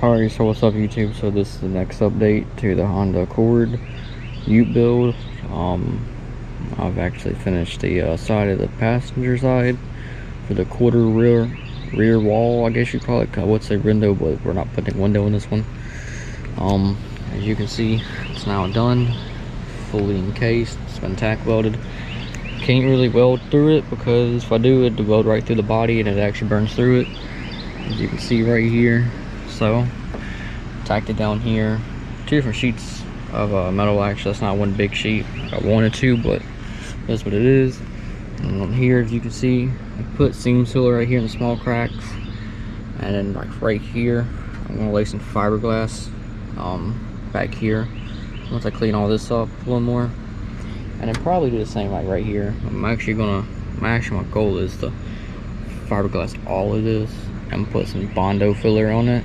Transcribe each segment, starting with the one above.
Alright, so what's up YouTube? So this is the next update to the Honda Accord Ute build. I've actually finished the side of the passenger side for the quarter rear wall, I guess you call it. I would say window, but we're not putting a window in this one. As you can see, it's now done, fully encased. It's been tack welded. Can't really weld through it because if I do, it'd weld right through the body and it actually burns through it, as you can see right here. So tacked it down here, two different sheets of metal. Actually, that's not one big sheet. I wanted to, but that's what it is. And on here, as you can see, I put seam sealer right here in the small cracks, and then like right here I'm gonna lay some fiberglass back here once I clean all this up a little more, and then probably do the same like right here. My goal is to fiberglass all of this and put some Bondo filler on it,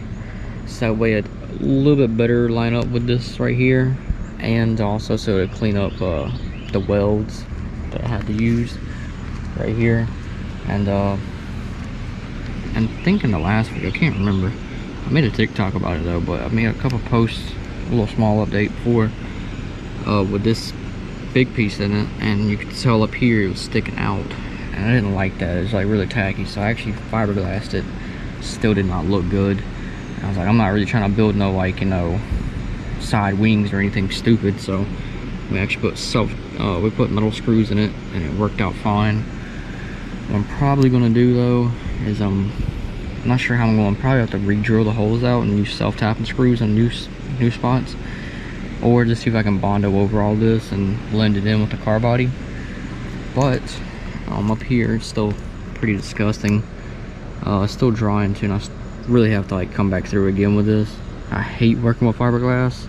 so that way it a little bit better line up with this right here, and also so to clean up the welds that I had to use right here. And thinking the last video, I can't remember, I made a TikTok about it though, but I made a couple posts, a little small update for with this big piece in it, and you could tell up here it was sticking out, and I didn't like that. It was like really tacky, so I actually fiberglassed it. Still did not look good. I was like, I'm not really trying to build no, like, you know, side wings or anything stupid. So we actually put we put metal screws in it, and it worked out fine. What I'm probably gonna do though is I'm not sure how I'm going. Probably have to re-drill the holes out and use self-tapping screws on new spots, or just see if I can Bondo over all this and blend it in with the car body. But up here it's still pretty disgusting. It's still drying too, and I really have to like come back through again with this. I hate working with fiberglass.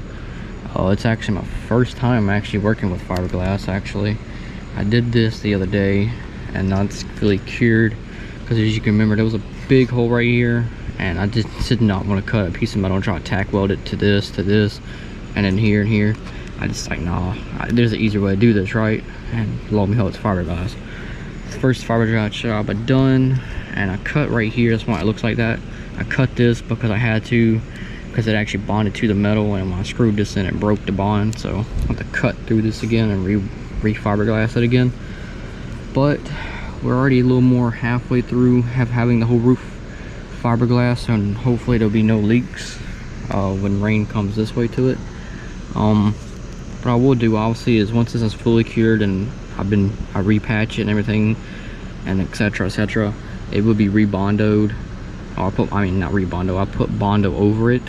It's actually my first time actually working with fiberglass. Actually, I did this the other day, and now it's really cured, because as you can remember, there was a big hole right here, and I just did not want to cut a piece of metal and try to tack weld it to this, and then here and here. I just like, nah, there's an easier way to do this, right? And lo and behold, it's fiberglass. First fiberglass job I done, and I cut right here. That's why it looks like that. I cut this because I had to, because it actually bonded to the metal, and when I screwed this in, it broke the bond. So I have to cut through this again and re-fiberglass it again. But we're already a little more halfway through having the whole roof fiberglass, and hopefully there'll be no leaks when rain comes this way to it. What I will do obviously is, once this is fully cured and I repatch it and everything, and etc, it will be rebondoed. I'll put Bondo over it,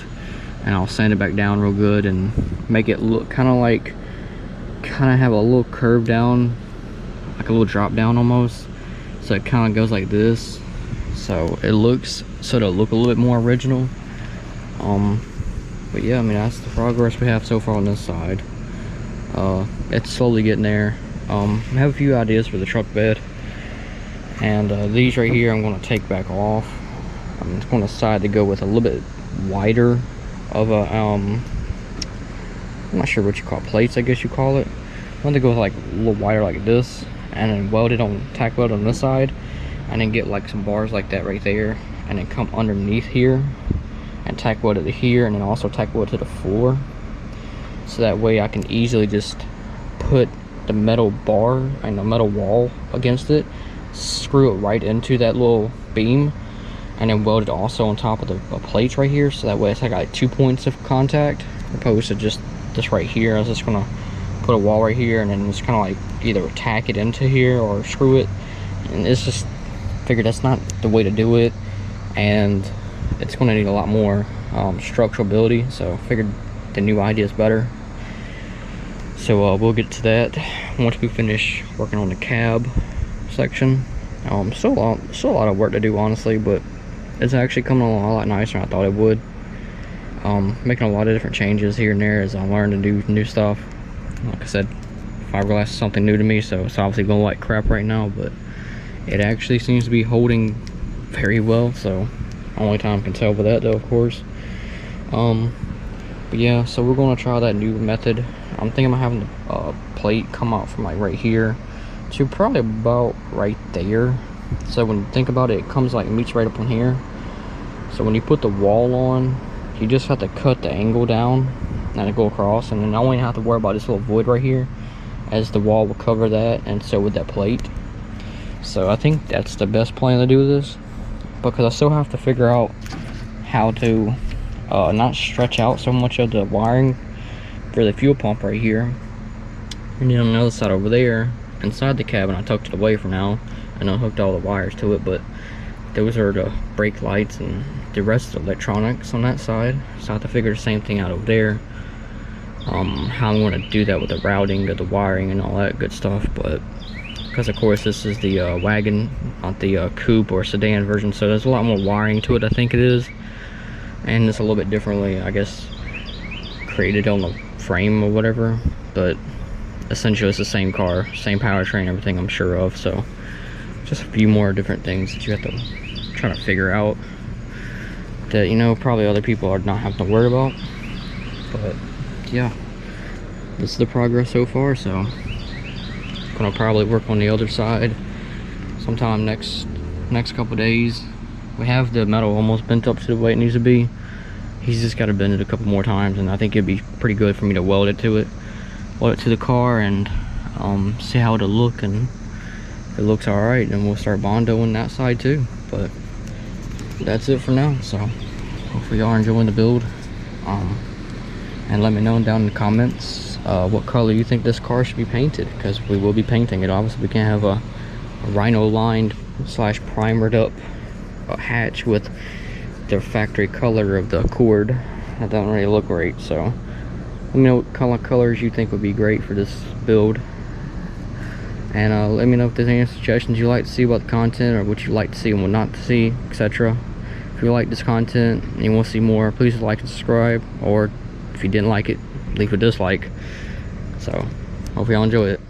and I'll sand it back down real good and make it look kind of have a little curve down, like a little drop down almost, so it kind of goes like this, so it'll look a little bit more original. But yeah, I mean, that's the progress we have so far on this side. It's slowly getting there. I have a few ideas for the truck bed, and these right here I'm going to take back off. I'm just going to decide to go with a little bit wider of a I'm not sure what you call plates, I guess you call it. I'm going to go with like a little wider like this, and then tack weld on this side, and then get like some bars like that right there, and then come underneath here and tack weld it to here, and then also tack weld to the floor, so that way I can easily just put the metal bar and the metal wall against it, screw it right into that little beam, and then weld it also on top of the plates right here, so that way it's like 2 points of contact, opposed to just this right here. I was just gonna put a wall right here, and then just kind of like either tack it into here or screw it, and it's just figured that's not the way to do it, and it's going to need a lot more structural ability, so figured the new idea is better. So we'll get to that once we finish working on the cab section. Still a lot of work to do, honestly, but it's actually coming along a lot nicer than I thought it would. Making a lot of different changes here and there as I learn to do new stuff. Like I said, fiberglass is something new to me, so it's obviously going like crap right now, but it actually seems to be holding very well, so only time can tell with that though, of course. But yeah, so we're going to try that new method. I'm thinking about having the plate come out from like right here to probably about right there. So when you think about it, it comes like meets right up on here. So when you put the wall on, you just have to cut the angle down and go across, and then I only have to worry about this little void right here, as the wall will cover that, and so would that plate. So I think that's the best plan to do this, because I still have to figure out how to not stretch out so much of the wiring for the fuel pump right here. And then on the other side over there, inside the cabin, I tucked it away for now, and I hooked all the wires to it, but those are the brake lights and the rest of the electronics on that side. So I have to figure the same thing out over there. How I'm going to do that with the routing of the wiring and all that good stuff, but because of course this is the wagon, not the coupe or sedan version, so there's a lot more wiring to it, I think it is, and it's a little bit differently, I guess, created on the frame or whatever, but essentially it's the same car, same powertrain, everything I'm sure of. So just a few more different things that you have to try to figure out that, you know, probably other people are not having to worry about. But yeah, this is the progress so far. So gonna probably work on the other side sometime next couple days. We have the metal almost bent up to the way it needs to be. He's just got to bend it a couple more times, and I think it'd be pretty good for me to weld it to the car, and see how it'll look, and if it looks all right, then we'll start bondoing that side too. But that's it for now. So hopefully y'all are enjoying the build, and let me know down in the comments what color you think this car should be painted, because we will be painting it. Obviously we can't have a rhino lined slash primered up hatch with the factory color of the Accord. That doesn't really look great. So let me know what colors you think would be great for this build, and let me know if there's any suggestions you like to see about the content, or what you like to see and what not to see, etc. If you like this content and you want to see more, please like and subscribe, or if you didn't like it, leave a dislike. So hope y'all enjoy it.